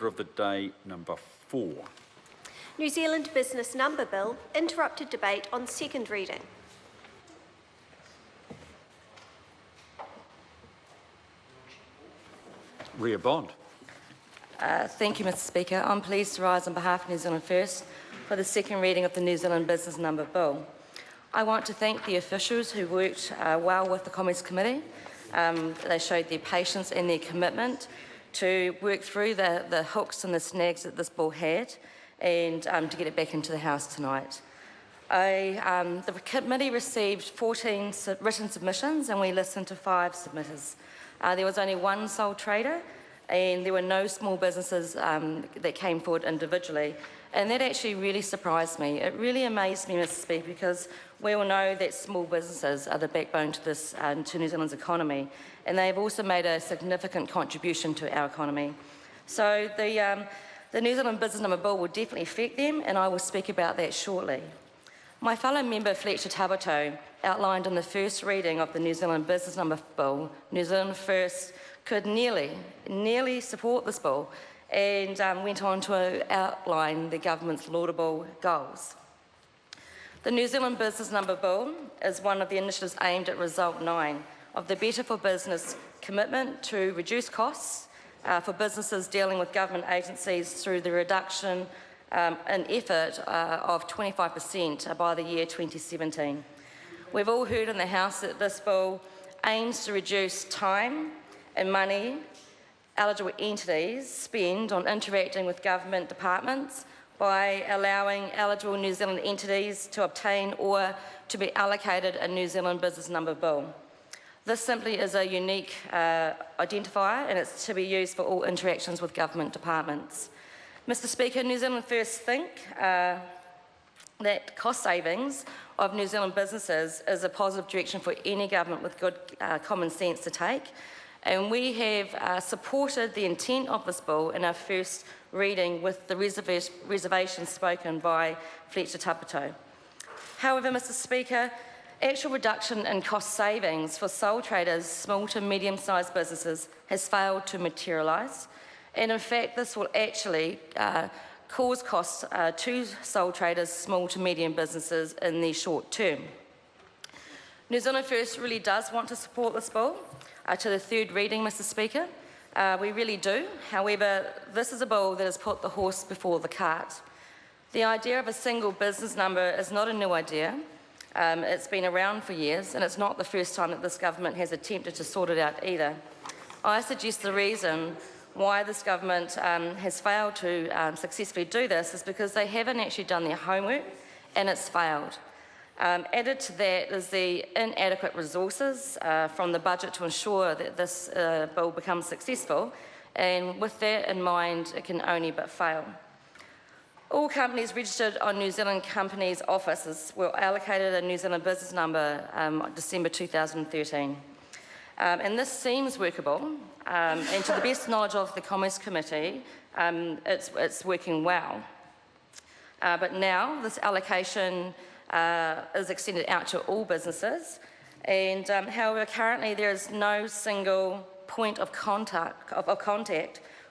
order of the day number 4. New Zealand Business Number Bill, interrupted debate on second reading. Ria Bond. Thank you, Mr Speaker. I'm pleased to rise on behalf of New Zealand First for the second reading of the New Zealand Business Number Bill. I want to thank the officials who worked well with the Commerce Committee. They showed their patience and their commitment to work through the hooks and the snags that this bill had and to get it back into the House tonight. The committee received 14 written submissions and we listened to 5 submitters. There was only one sole trader and there were no small businesses that came forward individually, and that actually really surprised me. It really amazed me, Mr Speaker, because we all know that small businesses are the backbone to New Zealand's economy, and they've also made a significant contribution to our economy. So the New Zealand Business Number Bill will definitely affect them, and I will speak about that shortly. My fellow member Fletcher Tabato outlined in the first reading of the New Zealand Business Number Bill, New Zealand First could nearly support this bill and went on to outline the government's laudable goals. The New Zealand Business Number Bill is one of the initiatives aimed at Result 9 of the Better for Business commitment to reduce costs for businesses dealing with government agencies through the reduction in effort of 25% by the year 2017. We've all heard in the House that this bill aims to reduce time and money eligible entities spend on interacting with government departments by allowing eligible New Zealand entities to obtain or to be allocated a New Zealand Business Number Bill. This simply is a unique identifier and it's to be used for all interactions with government departments. Mr Speaker, New Zealand First think that cost savings of New Zealand businesses is a positive direction for any government with good common sense to take. And we have supported the intent of this bill in our first reading with the reservations spoken by Fletcher Tapato. However, Mr Speaker, actual reduction in cost savings for sole traders, small to medium-sized businesses has failed to materialise. And in fact, this will actually cause costs to sole traders, small to medium businesses in the short term. New Zealand First really does want to support this bill to the third reading, Mr Speaker. We really do. However, this is a bill that has put the horse before the cart. The idea of a single business number is not a new idea. It's been around for years, and it's not the first time that this government has attempted to sort it out either. I suggest the reason why this government has failed to successfully do this is because they haven't actually done their homework and it's failed. Added to that is the inadequate resources from the budget to ensure that this bill becomes successful, and with that in mind, it can only but fail. All companies registered on New Zealand Companies Offices were allocated a New Zealand Business Number December 2013. And this seems workable, and to the best knowledge of the Commerce Committee, it's working well. But now this allocation is extended out to all businesses, and however, currently there is no single point of contact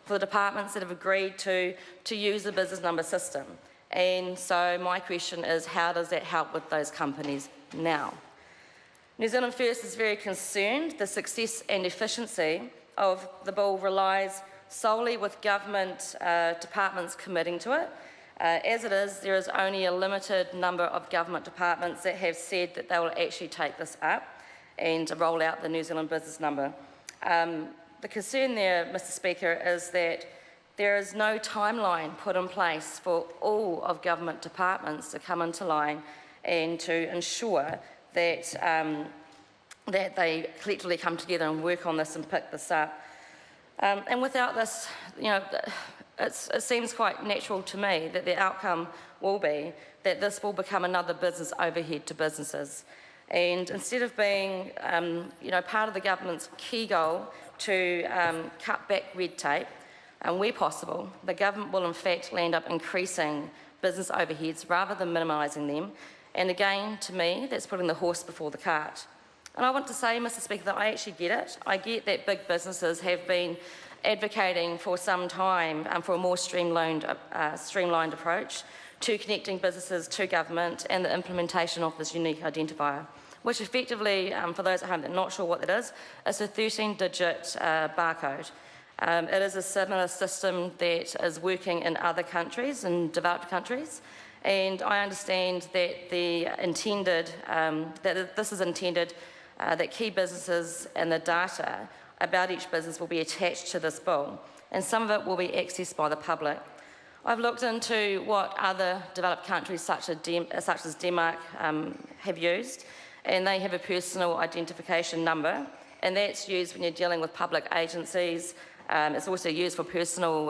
for the departments that have agreed to use the business number system. And so my question is, how does that help with those companies now? New Zealand First is very concerned the success and efficiency of the bill relies solely with government departments committing to it. As it is, there is only a limited number of government departments that have said that they will actually take this up and roll out the New Zealand Business Number. The concern there, Mr Speaker, is that there is no timeline put in place for all of government departments to come into line and to ensure that, that they collectively come together and work on this and pick this up. And without this, you know, it seems quite natural to me that the outcome will be that this will become another business overhead to businesses. And instead of being, you know, part of the government's key goal to cut back red tape, and where possible, the government will in fact land up increasing business overheads rather than minimising them. And again, to me, that's putting the horse before the cart. And I want to say, Mr Speaker, that I actually get it. I get that big businesses have been advocating for some time for a more streamlined approach to connecting businesses to government and the implementation of this unique identifier, which effectively, for those at home that are not sure what that is a 13-digit barcode. It is a similar system that is working in other countries, in developed countries, and I understand that this is intended that key businesses and the data about each business will be attached to this bill, and some of it will be accessed by the public. I've looked into what other developed countries such as Denmark have used, and they have a personal identification number, and that's used when you're dealing with public agencies. It's also used for a personal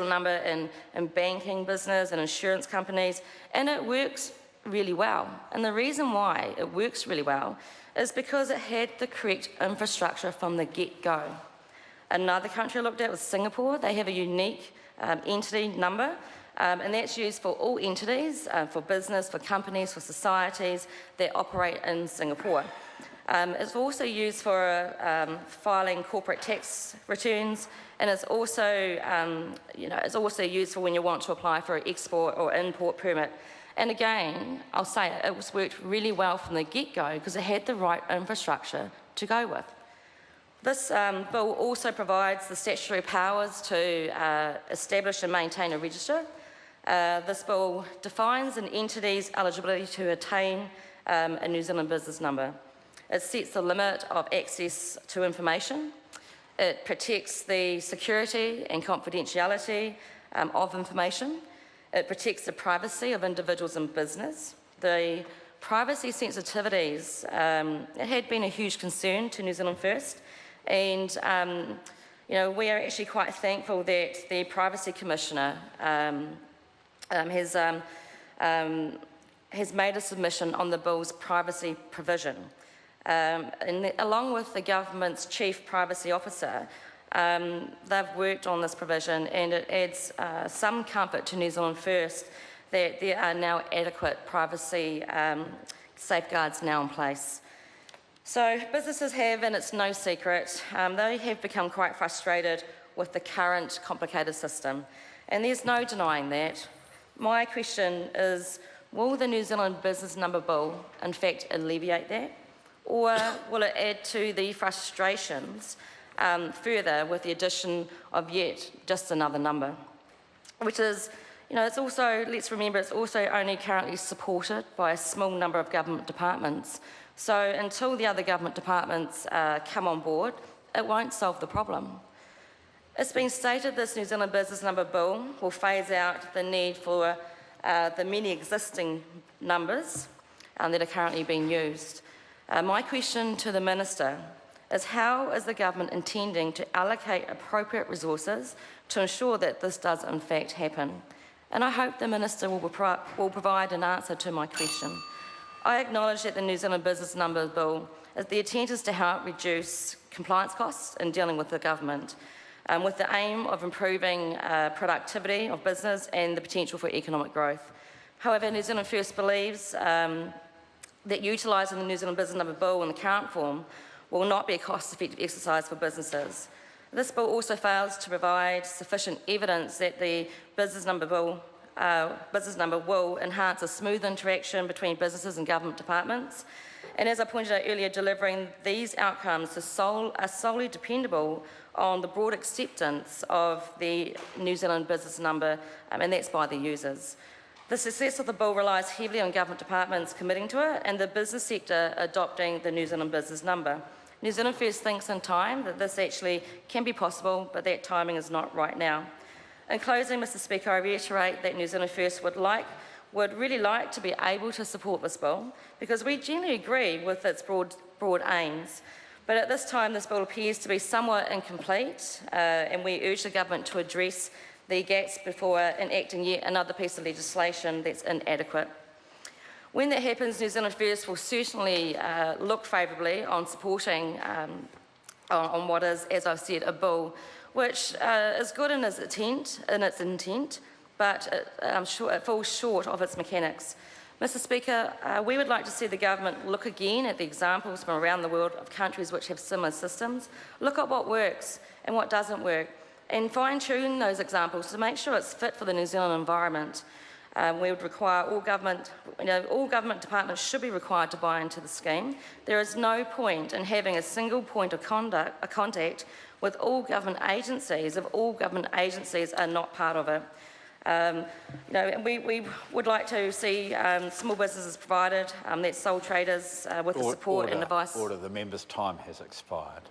number in banking business and insurance companies, and it works really well. And the reason why it works really well is because it had the correct infrastructure from the get-go. Another country I looked at was Singapore. They have a unique entity number, and that's used for all entities, for business, for companies, for societies that operate in Singapore. It's also used for filing corporate tax returns, and it's also, it's also used for when you want to apply for an export or import permit. And again, I'll say it was worked really well from the get-go because it had the right infrastructure to go with. This bill also provides the statutory powers to establish and maintain a register. This bill defines an entity's eligibility to attain a New Zealand business number. It sets the limit of access to information. It protects the security and confidentiality of information. It protects the privacy of individuals and business. The privacy sensitivities, it had been a huge concern to New Zealand First, and we are actually quite thankful that the Privacy Commissioner has made a submission on the bill's privacy provision. And along with the government's Chief Privacy Officer, they've worked on this provision, and it adds some comfort to New Zealand First that there are now adequate privacy safeguards now in place. So businesses have, and it's no secret, they have become quite frustrated with the current complicated system, and there's no denying that. My question is, will the New Zealand Business Number Bill in fact alleviate that? Or will it add to the frustrations further with the addition of yet just another number? Which is, it's also, let's remember, it's also only currently supported by a small number of government departments. So until the other government departments come on board, it won't solve the problem. It's been stated this New Zealand Business Number Bill will phase out the need for the many existing numbers that are currently being used. My question to the Minister is, how is the government intending to allocate appropriate resources to ensure that this does in fact happen? And I hope the Minister will provide an answer to my question. I acknowledge that the New Zealand Business Number Bill, the intent is to help reduce compliance costs in dealing with the government, with the aim of improving productivity of business and the potential for economic growth. However, New Zealand First believes that utilising the New Zealand Business Number Bill in the current form will not be a cost-effective exercise for businesses. This bill also fails to provide sufficient evidence that the business number will enhance a smooth interaction between businesses and government departments. And as I pointed out earlier, delivering these outcomes are solely dependable on the broad acceptance of the New Zealand Business Number, and that's by the users. The success of the bill relies heavily on government departments committing to it and the business sector adopting the New Zealand Business Number. New Zealand First thinks in time that this actually can be possible, but that timing is not right now. In closing, Mr. Speaker, I reiterate that New Zealand First would really like to be able to support this bill because we generally agree with its broad aims. But at this time, this bill appears to be somewhat incomplete, and we urge the government to address the gaps before enacting yet another piece of legislation that's inadequate. When that happens, New Zealand First will certainly look favourably on supporting on what is, as I've said, a bill which is good in its intent, but I'm sure it falls short of its mechanics. Mr Speaker, we would like to see the government look again at the examples from around the world of countries which have similar systems, look at what works and what doesn't work, and fine-tune those examples to make sure it's fit for the New Zealand environment. We would require all government departments should be required to buy into the scheme. There is no point in having a single point of contact with all government agencies if all government agencies are not part of it. We would like to see small businesses provided, that's sole traders with the support and advice. Order, the member's time has expired.